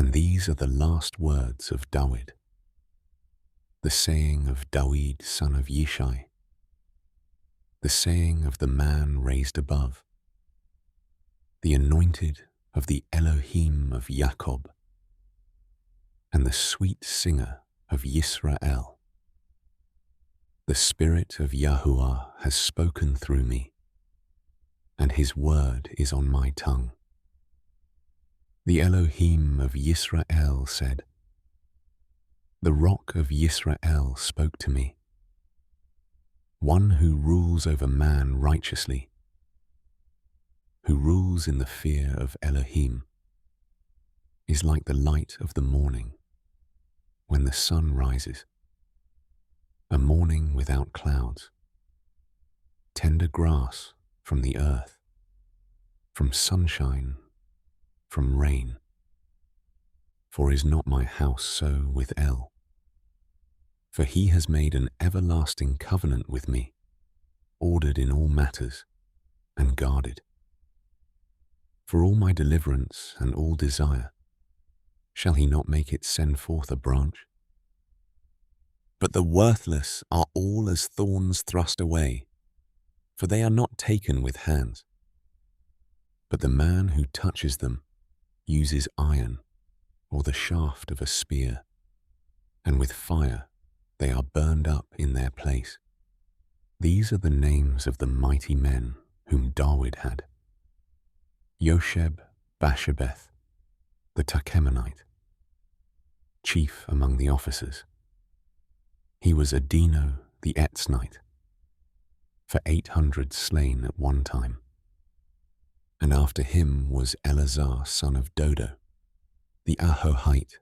And these are the last words of Dawid, the saying of Dawid son of Yishai, the saying of the man raised above, the anointed of the Elohim of Jacob, and the sweet singer of Yisrael. The Spirit of Yahuah has spoken through me, and his word is on my tongue. The Elohim of Yisrael said, the rock of Yisrael spoke to me, one who rules over man righteously, who rules in the fear of Elohim, is like the light of the morning when the sun rises, a morning without clouds, tender grass from the earth, from sunshine, from rain. For is not my house so with El? For he has made an everlasting covenant with me, ordered in all matters, and guarded. For all my deliverance and all desire, shall he not make it send forth a branch? But the worthless are all as thorns thrust away, for they are not taken with hands. But the man who touches them uses iron or the shaft of a spear, and with fire they are burned up in their place. These are the names of the mighty men whom Dawid had: Yosheb Basshebeth, the Tachemonite, chief among the officers. He was Adino the Etznite, for 800 slain at one time. And after him was Eleazar son of Dodo, the Ahohite,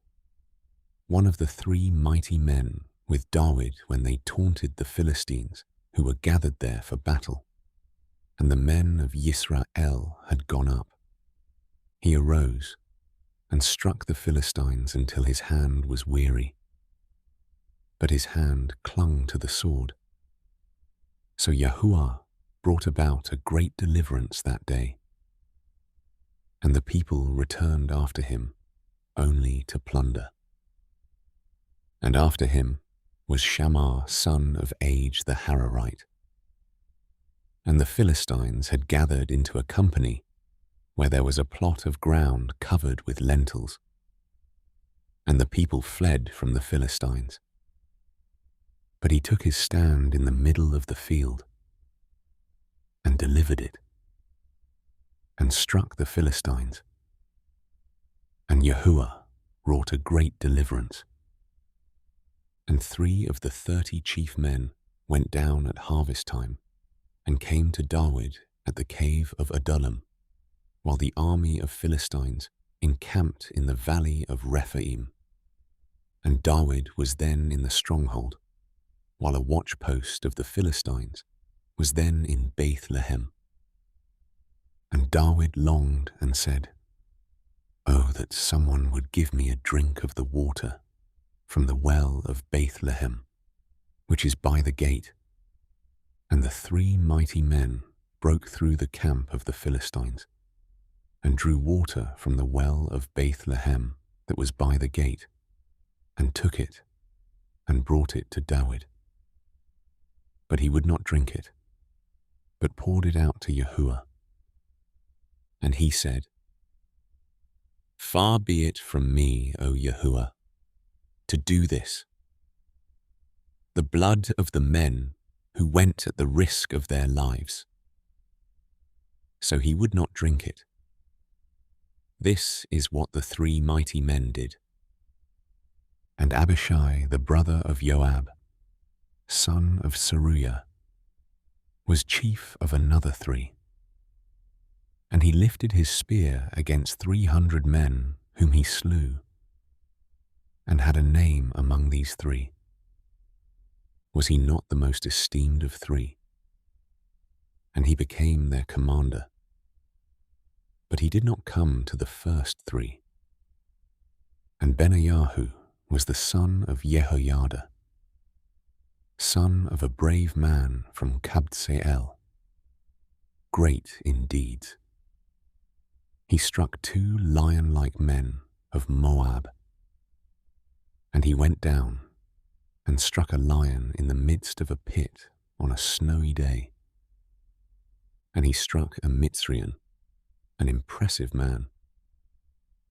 one of the 3 mighty men with Dawid when they taunted the Philistines who were gathered there for battle. And the men of Yisrael had gone up. He arose and struck the Philistines until his hand was weary. But his hand clung to the sword. So Yahuah brought about a great deliverance that day. And the people returned after him only to plunder. And after him was Shammah son of Age the Hararite. And the Philistines had gathered into a company where there was a plot of ground covered with lentils. And the people fled from the Philistines. But he took his stand in the middle of the field and delivered it, and struck the Philistines. And Yahuah wrought a great deliverance. And 3 of the 30 chief men went down at harvest time and came to Dawid at the cave of Adullam, while the army of Philistines encamped in the valley of Rephaim. And Dawid was then in the stronghold, while a watchpost of the Philistines was then in Bethlehem. And Dawid longed and said, "Oh, that someone would give me a drink of the water from the well of Bethlehem, which is by the gate." And the 3 mighty men broke through the camp of the Philistines, and drew water from the well of Bethlehem that was by the gate, and took it, and brought it to Dawid. But he would not drink it, but poured it out to Yahuah. And he said, "Far be it from me, O Yahuah, to do this. The blood of the men who went at the risk of their lives." So he would not drink it. This is what the 3 mighty men did. And Abishai, the brother of Joab, son of Zeruiah, was chief of another 3. And he lifted his spear against 300 men whom he slew, and had a name among these 3. Was he not the most esteemed of 3? And he became their commander. But he did not come to the first 3. And Benayahu was the son of Jehoiada, son of a brave man from Kabseel, great in deeds. He struck 2 lion-like men of Moab. And he went down and struck a lion in the midst of a pit on a snowy day. And he struck a Mitzrian, an impressive man.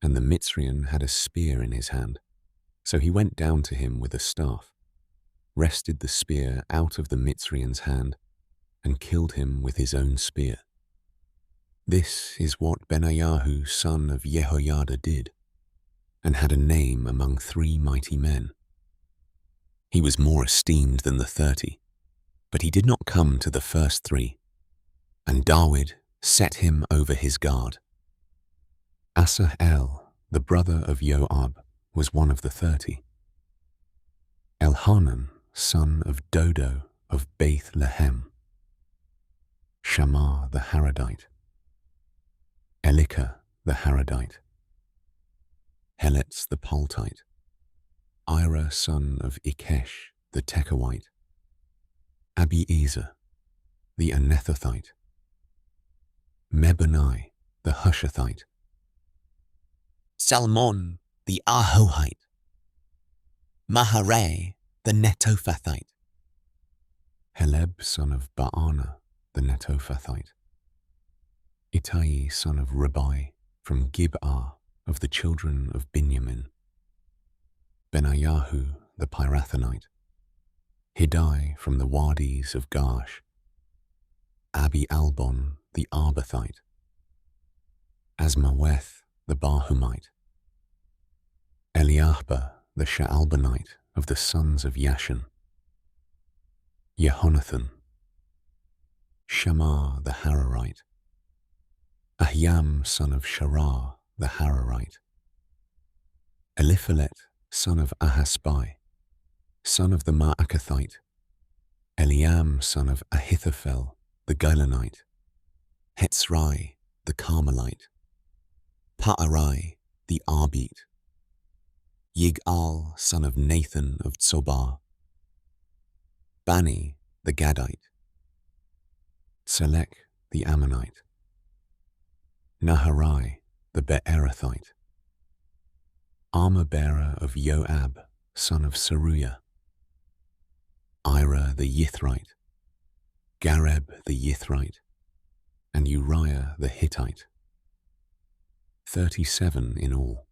And the Mitzrian had a spear in his hand. So he went down to him with a staff, wrested the spear out of the Mitzrian's hand, and killed him with his own spear. This is what Benayahu son of Jehoiada did, and had a name among 3 mighty men. He was more esteemed than the 30, but he did not come to the first 3, and David set him over his guard. Asahel, the brother of Joab, was one of the 30. Elhanan, son of Dodo of Bethlehem. Shammah the Haradite. Elika the Haradite. Heletz the Paltite. Ira son of Ikesh the Tekoite. Abiezer the Anethothite. Mebunai the Hushathite. Salmon the Ahohite. Maharai the Netophathite. Heleb son of Baana the Netophathite. Ittai son of Ribai from Gib'ah of the children of Binyamin. Benayahu the Pirathonite. Hiddai from the wadis of Gash. Abi Albon the Arbathite. Asmaweth the Barhumite. Eliahba the Sha'albanite of the sons of Yashan. Jehonathan. Shammah the Hararite. Ahiam son of Sharah the Hararite. Eliphalet son of Ahasbai, son of the Ma'akathite. Eliam son of Ahithophel the Gilonite. Hetzrai the Carmelite. Pa'arai the Arbite. Yig'al son of Nathan of Tsobah. Bani the Gadite. Selek the Ammonite. Naharai the Be'erathite. Armor-bearer of Joab, son of Seruiah. Ira the Yithrite. Gareb the Yithrite. And Uriah the Hittite. 37 in all.